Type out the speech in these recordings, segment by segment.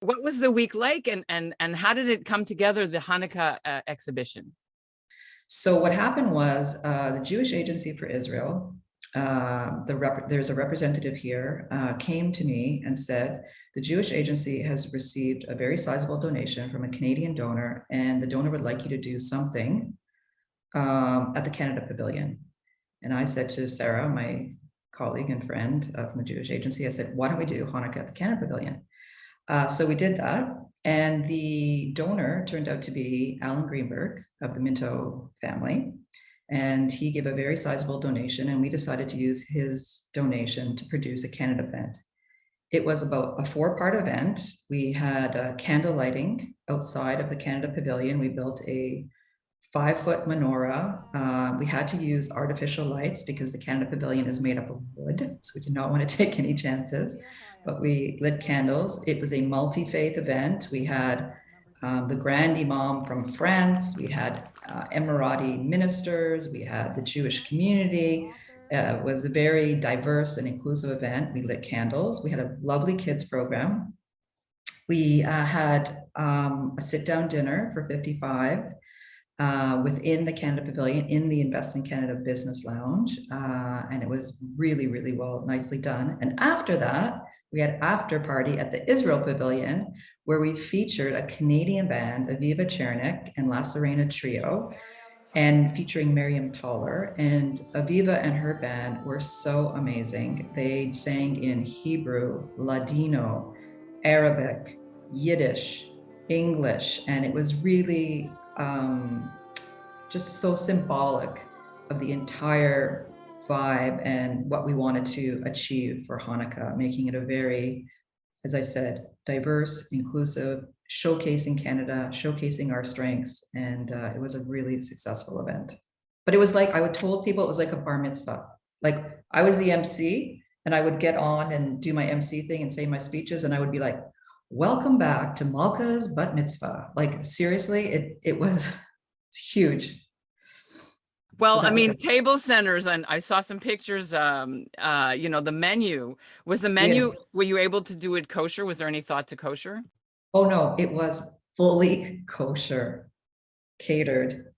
What was the week like, and how did it come together, the Hanukkah exhibition? So what happened was the Jewish Agency for Israel, there's a representative here, came to me and said, the Jewish Agency has received a very sizable donation from a Canadian donor, and the donor would like you to do something at the Canada Pavilion. And I said to Sarah, my colleague and friend from the Jewish Agency, I said, why don't we do Hanukkah at the Canada Pavilion? So we did that. And the donor turned out to be Alan Greenberg of the Minto family. And he gave a very sizable donation, and we decided to use his donation to produce a Canada event. It was about a 4-part event. We had candle lighting outside of the Canada Pavilion. We built a 5-foot menorah. We had to use artificial lights because the Canada Pavilion is made up of wood, so we did not want to take any chances. But we lit candles. It was a multi-faith event. We had the Grand Imam from France. We had Emirati ministers. We had the Jewish community. It was a very diverse and inclusive event. We lit candles. We had a lovely kids program. We had a sit-down dinner for 55 within the Canada Pavilion in the Invest in Canada Business Lounge. And it was really, really well, nicely done. And after that, we had after party at the Israel Pavilion, where we featured a Canadian band, Aviva Chernik and La Serena Trio, and featuring Miriam Toller. And Aviva and her band were so amazing. They sang in Hebrew, Ladino, Arabic, Yiddish, English, and it was really just so symbolic of the entire vibe and what we wanted to achieve for Hanukkah, making it a very, as I said, diverse, inclusive, showcasing Canada, showcasing our strengths. And it was a really successful event. But it was like, I would told people it was like a bar mitzvah. Like I was the MC and I would get on and do my MC thing and say my speeches. And I would be like, welcome back to Malka's bat mitzvah. Like seriously, it was huge. Well, I mean, table centers, and I saw some pictures, the menu. Was the menu, were you able to do it kosher? Was there any thought to kosher? Oh, no, it was fully kosher, catered.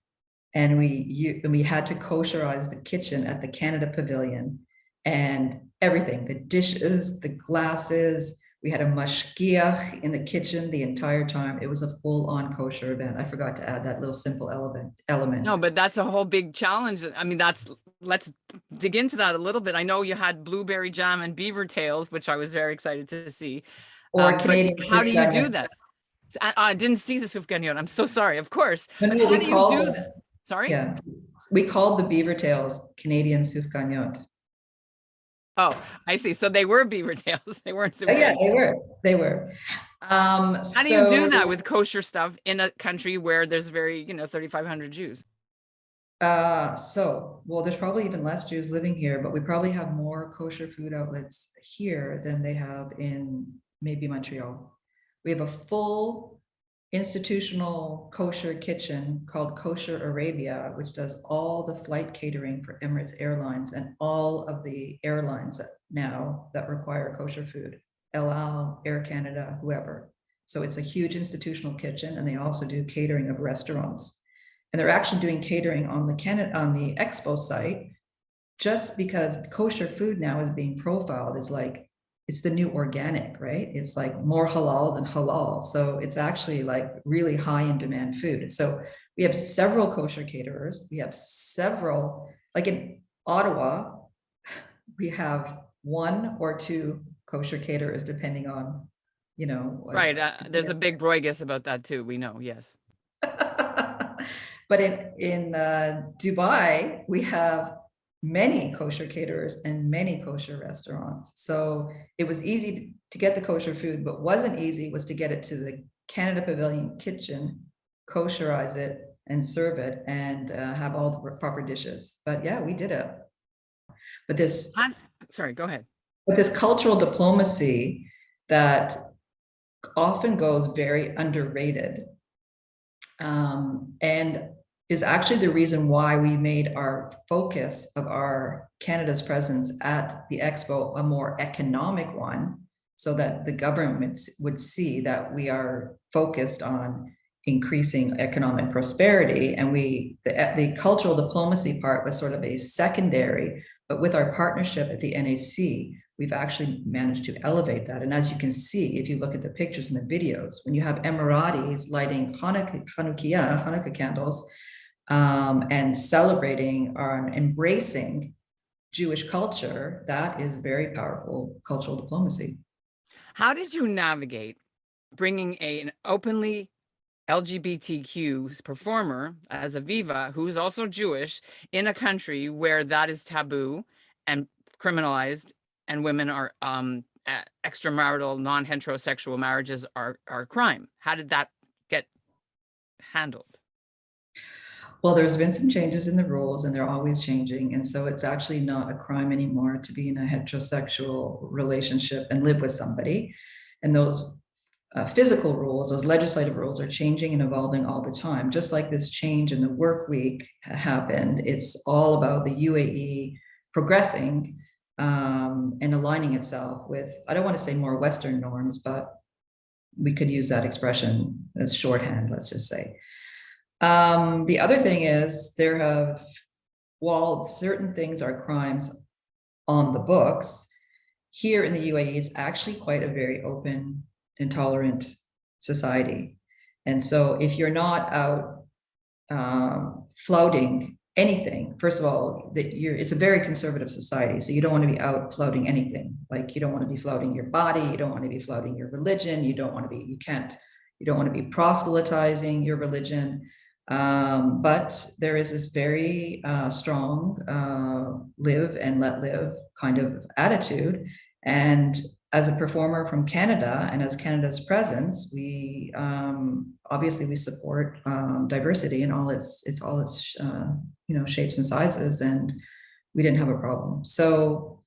And we had to kosherize the kitchen at the Canada Pavilion and everything, the dishes, the glasses. We had a mashgiach in the kitchen the entire time. It was a full-on kosher event. I forgot to add that little simple element. No, but that's a whole big challenge. I mean, let's dig into that a little bit. I know you had blueberry jam and beaver tails, which I was very excited to see. Or Canadian. How do you do that? I didn't see the soufgagnon. I'm so sorry. Of course. But how do you do that? Sorry? Yeah, we called the beaver tails Canadian soufgagnon. Oh, I see. So they were beaver tails. They weren't. Yeah, they were. How do you do that with kosher stuff in a country where there's 3,500 Jews? Well, there's probably even less Jews living here, but we probably have more kosher food outlets here than they have in maybe Montreal. We have a full institutional kosher kitchen called Kosher Arabia, which does all the flight catering for Emirates Airlines and all of the airlines now that require kosher food, El Al, Air Canada, whoever. So it's a huge institutional kitchen, and they also do catering of restaurants. And they're actually doing catering on the expo site, just because kosher food now is being profiled as like, it's the new organic, right? It's like more halal than halal. So it's actually like really high in demand food. So we have several kosher caterers. We have several, like in Ottawa, we have 1 or 2 kosher caterers, depending on, Right. There's a big broigus about that too. We know. Yes. But in Dubai, we have many kosher caterers and many kosher restaurants. So it was easy to get the kosher food, but wasn't easy was to get it to the Canada Pavilion kitchen, kosherize it and serve it, and have all the proper dishes. But yeah, we did it. But sorry, go ahead. But this cultural diplomacy that often goes very underrated, and is actually the reason why we made our focus of our Canada's presence at the expo a more economic one, so that the government would see that we are focused on increasing economic prosperity. And the cultural diplomacy part was sort of a secondary, but with our partnership at the NAC, we've actually managed to elevate that. And as you can see, if you look at the pictures and the videos, when you have Emiratis lighting Hanukkah candles, and celebrating or embracing Jewish culture, that is very powerful cultural diplomacy. How did you navigate bringing an openly LGBTQ performer as Aviva, who's also Jewish, in a country where that is taboo and criminalized, and women are extramarital, non-heterosexual marriages are a crime? How did that get handled? Well, there's been some changes in the rules, and they're always changing. And so it's actually not a crime anymore to be in a heterosexual relationship and live with somebody. And those physical rules, those legislative rules are changing and evolving all the time. Just like this change in the work week happened, it's all about the UAE progressing and aligning itself with, I don't want to say more Western norms, but we could use that expression as shorthand, let's just say. The other thing is while certain things are crimes on the books, here in the UAE, it's actually quite a very open and tolerant society. And so if you're not out flouting anything, first of all, it's a very conservative society. So you don't want to be out flouting anything. Like, you don't want to be flouting your body. You don't want to be flouting your religion. You don't want to be proselytizing your religion. But there is this very strong live and let live kind of attitude. And as a performer from Canada and as Canada's presence, we obviously we support diversity in all its shapes and sizes, and we didn't have a problem. So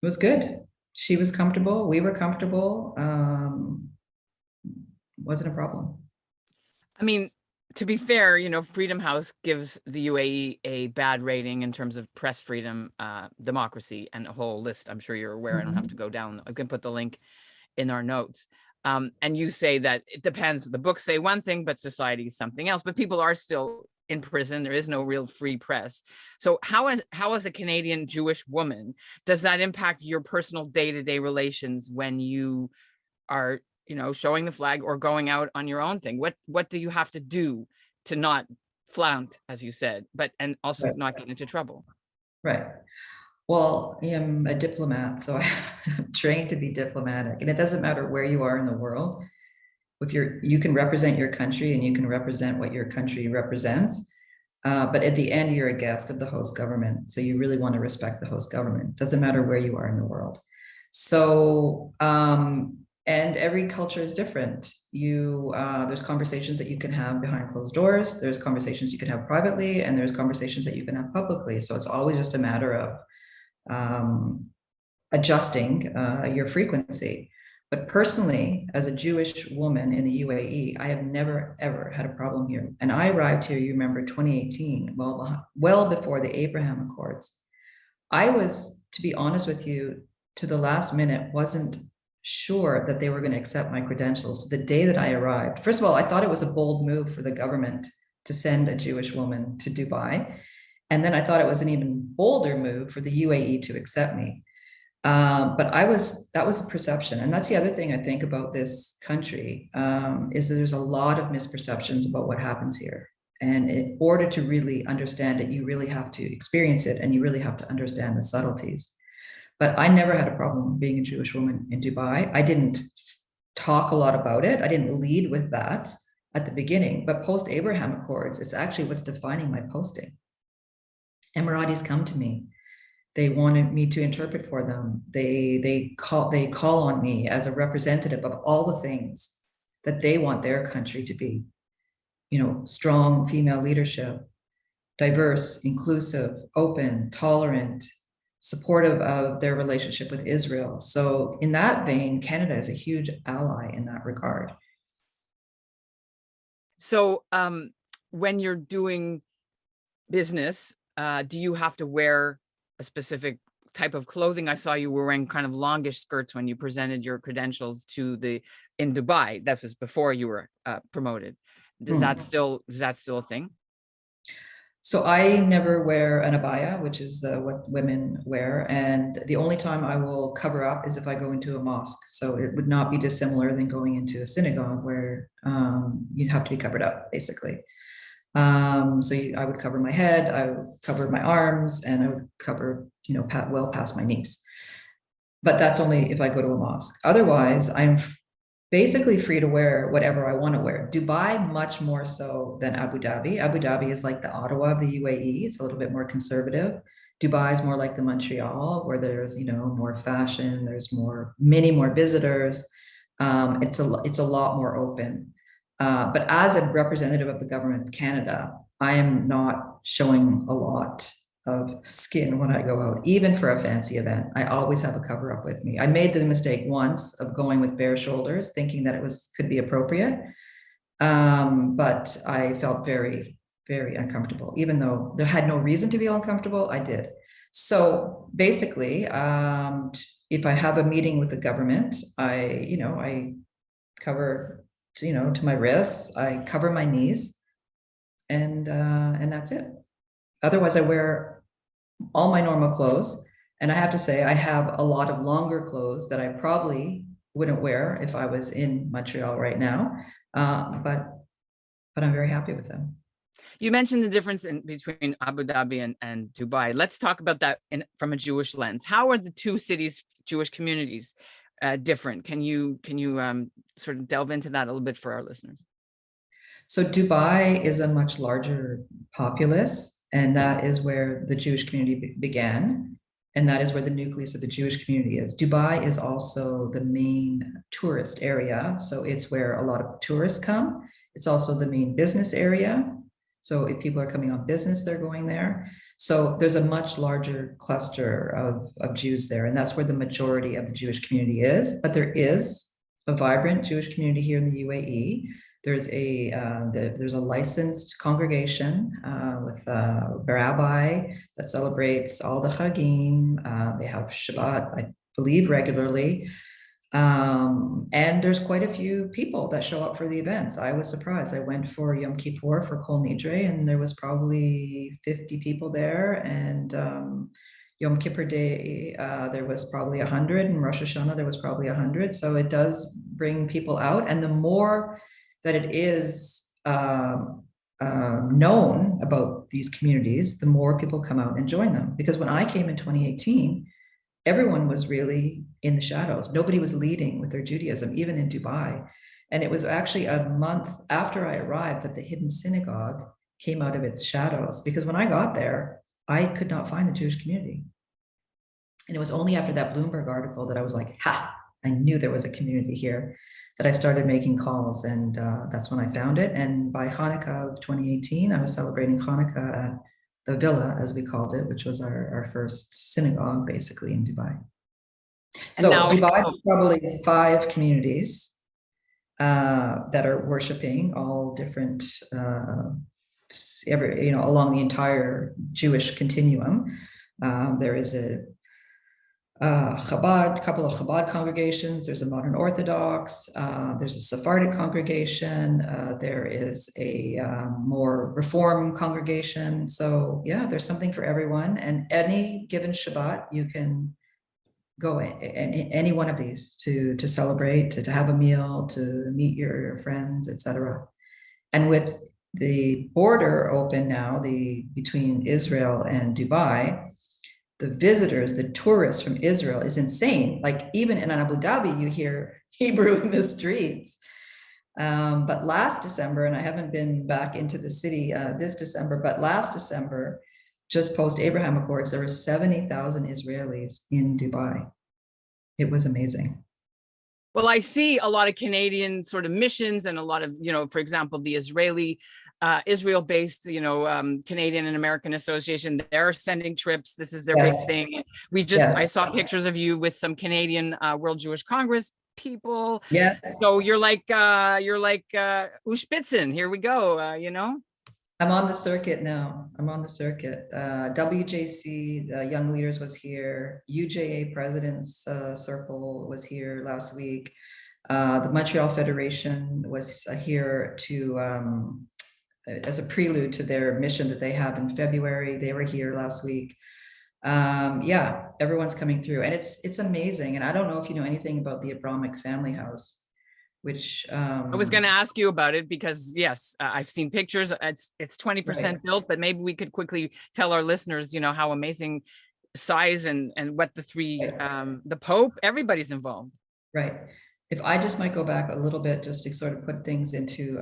it was good. She was comfortable. We were comfortable. Wasn't a problem. I mean, to be fair, Freedom House gives the UAE a bad rating in terms of press freedom, democracy, and a whole list. I'm sure you're aware. I don't have to go down. I can put the link in our notes. And you say that it depends. The books say one thing, but society is something else. But people are still in prison. There is no real free press. So how as a Canadian Jewish woman, does that impact your personal day-to-day relations when you are showing the flag or going out on your own thing? What do you have to do to not flaunt, as you said, and also Right. not get into trouble? Right. Well, I am a diplomat, so I'm trained to be diplomatic, and it doesn't matter where you are in the world. You can represent your country and you can represent what your country represents. But at the end, you're a guest of the host government. So you really want to respect the host government. Doesn't matter where you are in the world. So, and every culture is different. There's conversations that you can have behind closed doors. There's conversations you can have privately, and there's conversations that you can have publicly. So it's always just a matter of adjusting your frequency. But personally, as a Jewish woman in the UAE, I have never, ever had a problem here. And I arrived here, you remember, 2018, well before the Abraham Accords. I was, to be honest with you, to the last minute, wasn't sure that they were going to accept my credentials the day that I arrived. First of all, I thought it was a bold move for the government to send a Jewish woman to Dubai. And then I thought it was an even bolder move for the UAE to accept me. But that was a perception. And that's the other thing I think about this country, is that there's a lot of misperceptions about what happens here. And in order to really understand it, you really have to experience it, and you really have to understand the subtleties. But I never had a problem being a Jewish woman in Dubai. I didn't talk a lot about it. I didn't lead with that at the beginning, but post-Abraham Accords, it's actually what's defining my posting. Emiratis come to me. They wanted me to interpret for them. They call on me as a representative of all the things that they want their country to be. Strong female leadership, diverse, inclusive, open, tolerant, supportive of their relationship with Israel. So in that vein, Canada is a huge ally in that regard. So when you're doing business, do you have to wear a specific type of clothing. I saw you were wearing kind of longish skirts when you presented your credentials in Dubai. That was before you were promoted. Is that still a thing? So I never wear an abaya, which is what women wear. And the only time I will cover up is if I go into a mosque. So it would not be dissimilar than going into a synagogue where you'd have to be covered up, basically. I would cover my head, I would cover my arms, and I would cover, well past my knees. But that's only if I go to a mosque. Otherwise, I'm basically free to wear whatever I want to wear. Dubai, much more so than Abu Dhabi. Abu Dhabi is like the Ottawa of the UAE. It's a little bit more conservative. Dubai is more like the Montreal, where there's, more fashion, there's many more visitors. It's a lot more open. But as a representative of the government of Canada, I am not showing a lot of skin when I go out, even for a fancy event. I always have a cover up with me. I made the mistake once of going with bare shoulders, thinking that could be appropriate. But I felt very, very uncomfortable, even though there had no reason to be uncomfortable. I did. So basically, if I have a meeting with the government, I cover, to my wrists, I cover my knees, and that's it. Otherwise, I wear all my normal clothes. And I have to say, I have a lot of longer clothes that I probably wouldn't wear if I was in Montreal right now. But I'm very happy with them. You mentioned the difference between Abu Dhabi and Dubai. Let's talk about that from a Jewish lens. How are the two cities' Jewish communities different? Can you sort of delve into that a little bit for our listeners? So Dubai is a much larger populace, and that is where the Jewish community began. And that is where the nucleus of the Jewish community is. Dubai is also the main tourist area. So it's where a lot of tourists come. It's also the main business area. So if people are coming on business, they're going there. So there's a much larger cluster of Jews there. And that's where the majority of the Jewish community is. But there is a vibrant Jewish community here in the UAE. There's a licensed congregation with a Rabbi that celebrates all the Chagim. They have Shabbat, I believe, regularly. And there's quite a few people that show up for the events. I was surprised. I went for Yom Kippur for Kol Nidre, and there was probably 50 people there. And Yom Kippur Day, there was probably 100, and Rosh Hashanah, there was probably 100. So it does bring people out. And the more that it is known about these communities, the more people come out and join them. Because when I came in 2018, everyone was really in the shadows. Nobody was leading with their Judaism, even in Dubai. And it was actually a month after I arrived that the hidden synagogue came out of its shadows. Because when I got there, I could not find the Jewish community. And it was only after that Bloomberg article that I was like, I knew there was a community here, that I started making calls, and that's when I found it. And by Hanukkah of 2018, I was celebrating Hanukkah at the villa, as we called it, which was our first synagogue, basically, in Dubai. So Dubai is probably 5 communities that are worshiping, all different, along the entire Jewish continuum. There is a couple of Chabad congregations. There's a modern Orthodox. There's a Sephardic congregation. There is a more Reform congregation. So yeah, there's something for everyone. And any given Shabbat, you can go in any one of these to celebrate, to have a meal, to meet your friends, etc. And with the border open now, between Israel and Dubai, the visitors, the tourists from Israel is insane. Like even in Abu Dhabi, you hear Hebrew in the streets. But last December, and I haven't been back into the city this December, but last December, just post Abrahamic Accords, there were 70,000 Israelis in Dubai. It was amazing. Well, I see a lot of Canadian sort of missions and a lot of, for example, the Israel-based, Canadian and American Association, they're sending trips. This is their big thing. I saw pictures of you with some Canadian World Jewish Congress people. Yes. So you're like Ushpitzen. Here we go, I'm on the circuit now. I'm on the circuit. WJC, Young Leaders was here. UJA President's Circle was here last week. The Montreal Federation was here to as a prelude to their mission that they have in February. They were here last week. Yeah, everyone's coming through, and it's amazing. And I don't know if you know anything about the Abrahamic family house, which I was going to ask you about it because yes, I've seen pictures. It's 20% right. built, but maybe we could quickly tell our listeners, you know, how amazing size and what the three, the Pope, everybody's involved. Right. If I just might go back a little bit, just to sort of put things into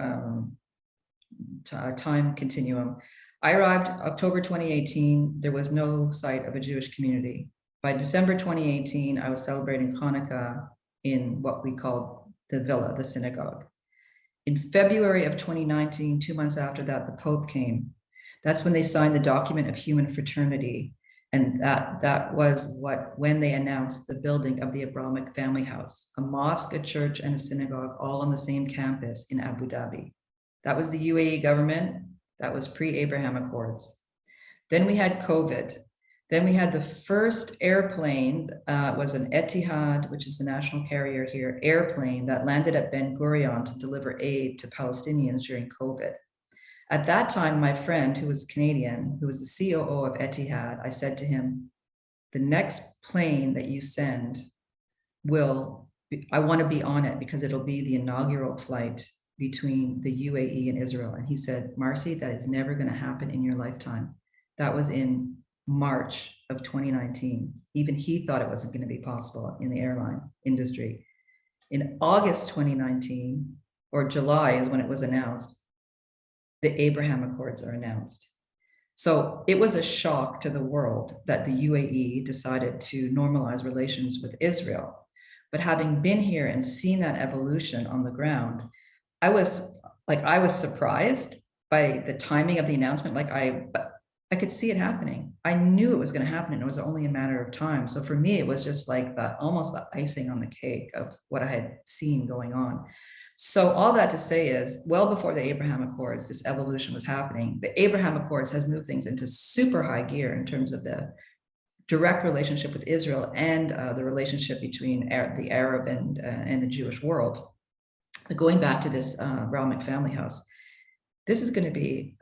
a time continuum. I arrived October 2018. There was no sight of a Jewish community. By December 2018, I was celebrating Hanukkah in what we called the villa, the synagogue. In February of 2019, 2 months after that, the Pope came. That's when they signed the document of human fraternity. And that was when they announced the building of the Abrahamic family house, a mosque, a church, and a synagogue, all on the same campus in Abu Dhabi. That was the UAE government. That was pre-Abraham Accords. Then we had COVID. Then we had the first airplane, was an Etihad, which is the national carrier here, airplane that landed at Ben Gurion to deliver aid to Palestinians during COVID. At that time, my friend, who was Canadian, who was the COO of Etihad, I said to him, the next plane that you send I want to be on it because it'll be the inaugural flight between the UAE and Israel. And he said, Marcy, that is never going to happen in your lifetime. That was in March of 2019. Even he thought it wasn't going to be possible in the airline industry. In August 2019, or July is when it was announced, the Abraham Accords are announced. So it was a shock to the world that the UAE decided to normalize relations with Israel. But having been here and seen that evolution on the ground, I was surprised by the timing of the announcement. I could see it happening. I knew it was going to happen, and it was only a matter of time. So for me, it was just like almost the icing on the cake of what I had seen going on. So all that to say is, well before the Abraham Accords, this evolution was happening. The Abraham Accords has moved things into super high gear in terms of the direct relationship with Israel and the relationship between the Arab and the Jewish world. But going back to this Abrahamic family house, this is going to be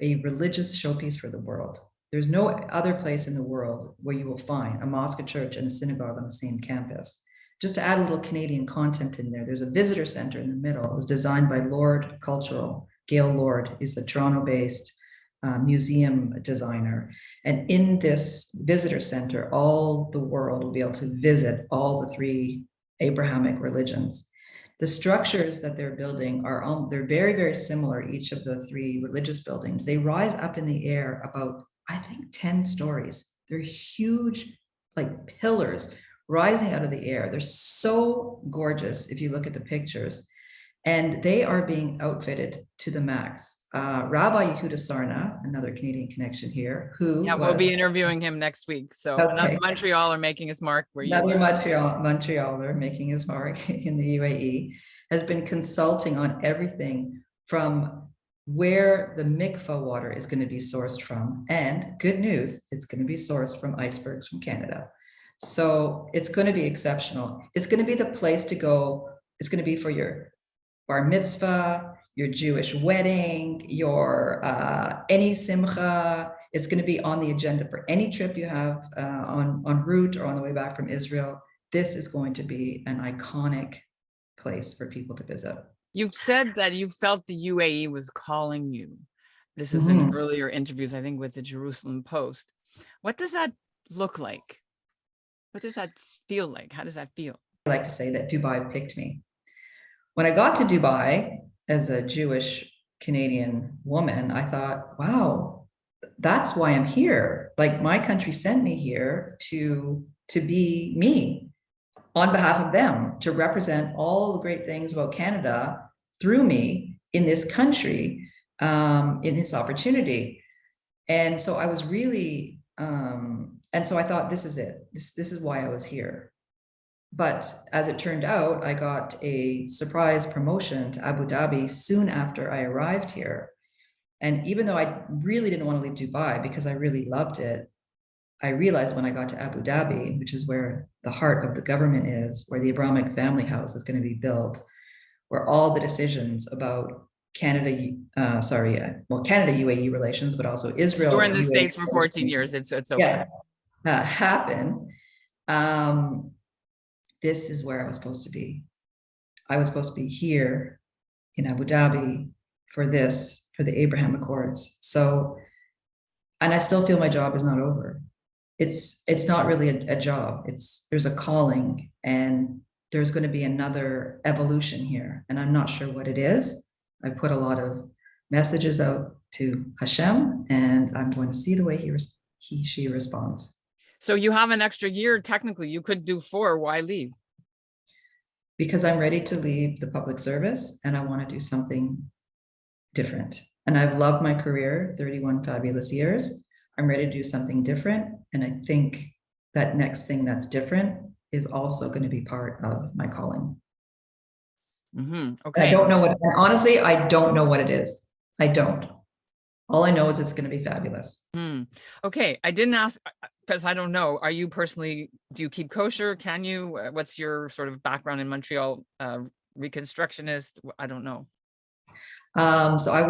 a religious showpiece for the world. There's no other place in the world where you will find a mosque, a church, and a synagogue on the same campus. Just to add a little Canadian content in there, there's a visitor center in the middle. It was designed by Lord Cultural. Gail Lord is a Toronto-based museum designer. And in this visitor center, all the world will be able to visit all the three Abrahamic religions. The structures that they're building they're very, very similar, each of the three religious buildings. They rise up in the air about, I think, 10 stories. They're huge, like pillars rising out of the air. They're so gorgeous if you look at the pictures. And they are being outfitted to the max. Rabbi Yehuda Sarna, another Canadian connection here, we'll be interviewing him next week. So another Montrealer making his mark. Another Montrealer making his mark in the UAE has been consulting on everything from where the mikvah water is going to be sourced from. And good news, it's going to be sourced from icebergs from Canada. So it's going to be exceptional. It's going to be the place to go. It's going to be for your bar mitzvah, your Jewish wedding, your any simcha. It's going to be on the agenda for any trip you have en route or on the way back from Israel. This is going to be an iconic place for people to visit. You've said that you felt the UAE was calling you. This is in earlier interviews, I think, with the Jerusalem Post. What does that look like? What does that feel like? How does that feel? I like to say that Dubai picked me. When I got to Dubai as a Jewish Canadian woman, I thought, wow, that's why I'm here. Like, my country sent me here to be me on behalf of them, to represent all the great things about Canada through me in this country, in this opportunity. And so I was really, and so I thought, this is it. This is why I was here. But as it turned out, I got a surprise promotion to Abu Dhabi soon after I arrived here. And even though I really didn't want to leave Dubai because I really loved it, I realized when I got to Abu Dhabi, which is where the heart of the government is, where the Abrahamic family house is going to be built, where all the decisions about Canada, Canada UAE relations, but also Israel. You were in the UAE States for 14 years. It's okay. Yeah, happen. This is where I was supposed to be. I was supposed to be here in Abu Dhabi for the Abraham Accords. So, and I still feel my job is not over. It's not really a job. There's a calling, and there's going to be another evolution here, and I'm not sure what it is. I put a lot of messages out to Hashem, and I'm going to see the way she responds. So you have an extra year. Technically, you could do 4. Why leave? Because I'm ready to leave the public service, and I want to do something different. And I've loved my career, 31 fabulous years. I'm ready to do something different. And I think that next thing that's different is also going to be part of my calling. Okay. I don't know honestly, I don't know what it is. I don't. All I know is it's going to be fabulous. Okay. I didn't ask because I don't know. Are you personally, do you keep kosher? Can you? What's your sort of background in Montreal? Reconstructionist? I don't know. So I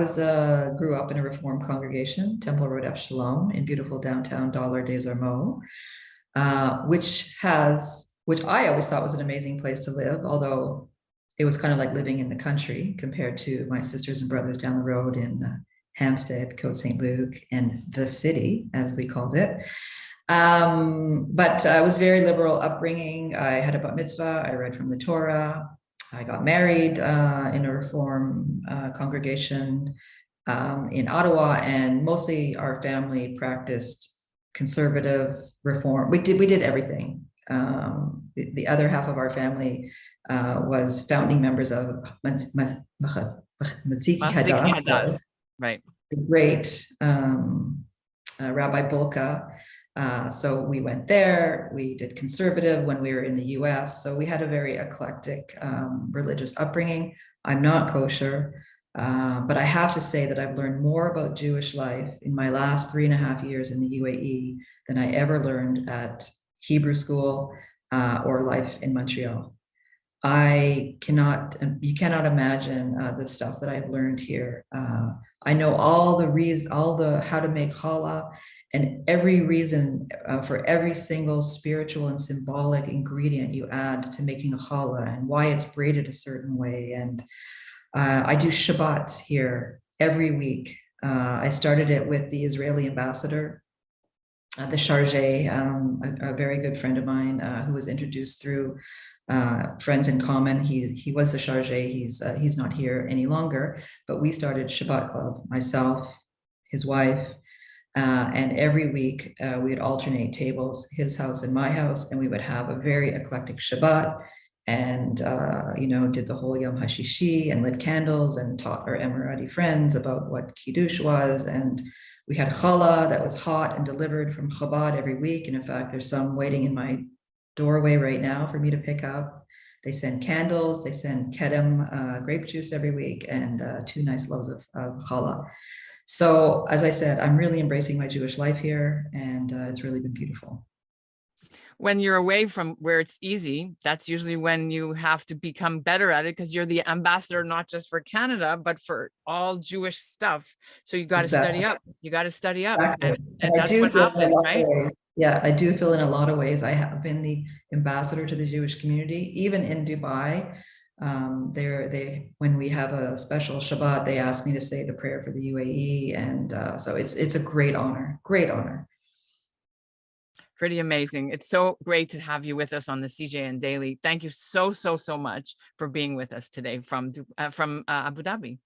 grew up in a Reformed congregation, Temple Road Shalom, in beautiful downtown Dollar des Ormeaux, which I always thought was an amazing place to live, although it was kind of like living in the country compared to my sisters and brothers down the road in Hampstead, Côte St. Luc, and the city, as we called it. But I was very liberal upbringing. I had a bat mitzvah. I read from the Torah. I got married in a Reform congregation in Ottawa, and mostly our family practiced conservative Reform. We did everything. The other half of our family was founding members of Matziki Hadass, right? The great Rabbi Bulka. So we went there, we did conservative when we were in the US. So we had a very eclectic religious upbringing. I'm not kosher, but I have to say that I've learned more about Jewish life in my last 3.5 years in the UAE than I ever learned at Hebrew school or life in Montreal. You cannot imagine the stuff that I've learned here. I know all the how to make challah, and every reason for every single spiritual and symbolic ingredient you add to making a challah, and why it's braided a certain way. And I do Shabbat here every week. I started it with the Israeli ambassador, the chargé, a very good friend of mine who was introduced through friends in common. He was the chargé. He's not here any longer, but we started Shabbat Club, myself, his wife, and every week we would alternate tables, his house and my house, and we would have a very eclectic Shabbat, and did the whole Yom HaShishi and lit candles and taught our Emirati friends about what Kiddush was. And we had challah that was hot and delivered from Chabad every week. And in fact, there's some waiting in my doorway right now for me to pick up. They send candles, they send kedem, grape juice every week, and 2 nice loaves of challah. So as I said, I'm really embracing my Jewish life here, and it's really been beautiful. When you're away from where it's easy, that's usually when you have to become better at it, because you're the ambassador, not just for Canada, but for all Jewish stuff. So you got to study up. You got to study up. Exactly. And that's what happened, right? Yeah, I do feel in a lot of ways I have been the ambassador to the Jewish community, even in Dubai. When we have a special Shabbat, they ask me to say the prayer for the UAE, and so it's a great honor. Pretty amazing. It's so great to have you with us on the CJN Daily. Thank you so much for being with us today from Abu Dhabi.